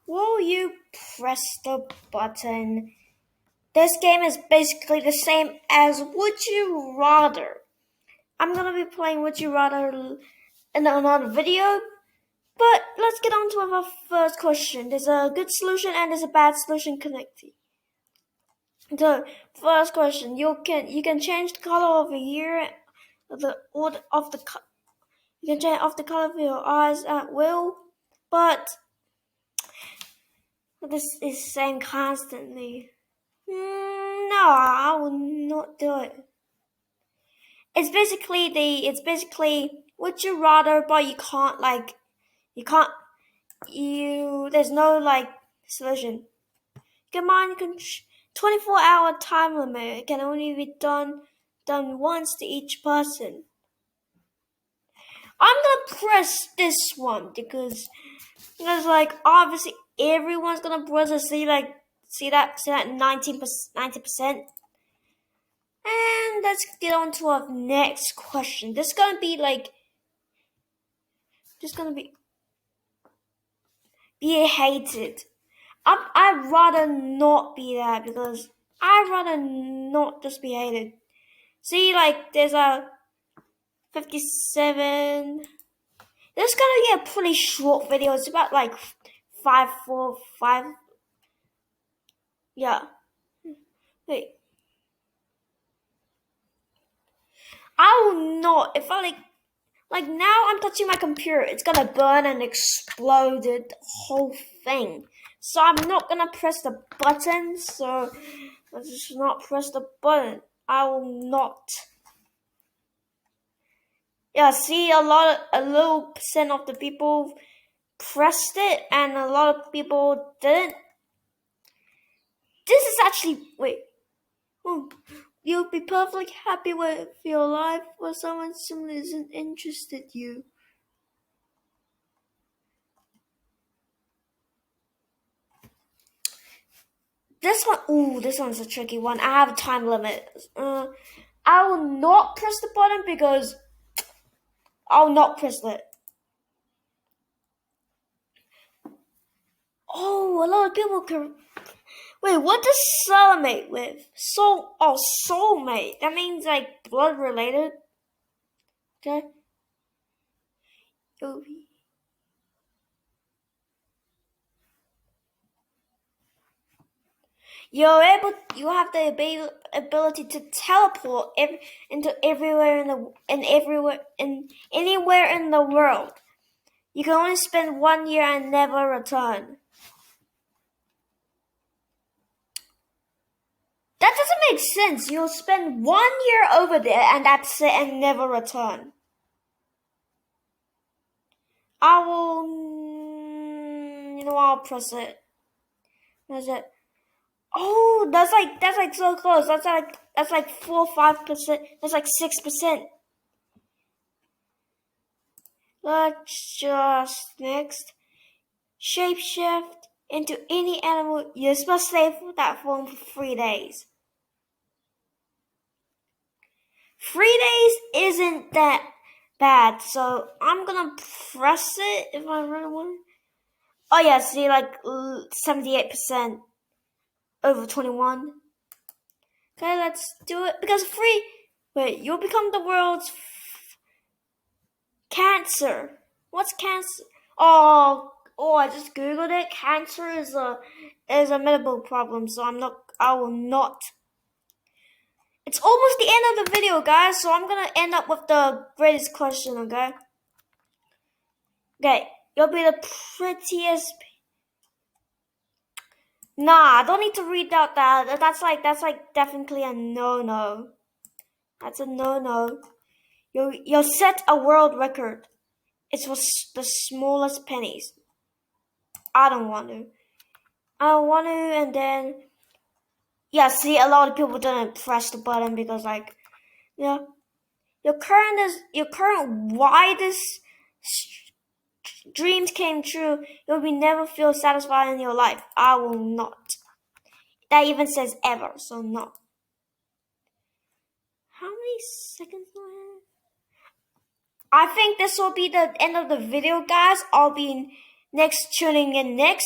Will you press the button? This game is basically the same as Would You Rather. I'm gonna be playing Would You Rather in another video, but let's get on to our first question. There's a good solution and there's a bad solution connected. So, first question: you can change the color of your ear, you can change of the color of your eyes at will, but this is same constantly. No, I will not do it. It's basically would you rather, but there's no solution. Come on, 24-hour time limit. It can only be done once to each person. I'm gonna press this one because obviously everyone's gonna press it. See that 90%. And let's get on to our next question. This is gonna be be hated. I'd rather not be that because I'd rather not just be hated. See, there's a 57. This is gonna be a pretty short video. It's about 545. Yeah. Wait. I will not. If I now I'm touching my computer, it's gonna burn and explode the whole thing. So I'm not gonna press the button. So let's just not press the button. I will not. Yeah, see, a little percent of the people pressed it, and a lot of people didn't. This is actually wait. You'll be perfectly happy with your life where someone similar isn't interested in you. This one's a tricky one. I have a time limit. I will not press the button because I'll not press it. Oh, a lot of people can. Wait, what does soulmate with? Soulmate. That means blood related. Okay. You have the ability to teleport into everywhere anywhere in the world. You can only spend 1 year and never return. That doesn't make sense. You'll spend 1 year over there and that's it and never return. I'll press it. That's it. Oh, that's so close. That's like 4 or 5%. That's like 6%. Let's just next. Shapeshift into any animal. You're supposed to stay for that form for 3 days. 3 days isn't that bad, so I'm gonna press it if I really want. Oh yeah, see 78% over 21. Okay, let's do it because you'll become the world's cancer. What's cancer? Oh, I just googled it. Cancer is a medical problem, so I will not. It's almost the end of the video, guys, so I'm gonna end up with the greatest question, okay? Okay, you'll be the prettiest. Nah, I don't need to read out that. That's definitely a no. That's a no. You'll set a world record. It's for the smallest pennies. I don't want to. And then yeah. See, a lot of people didn't press the button because your current widest dreams came true. You'll be never feel satisfied in your life. I will not. That even says ever, so no. How many seconds do I have? I think this will be the end of the video, guys. I'll be tuning in next.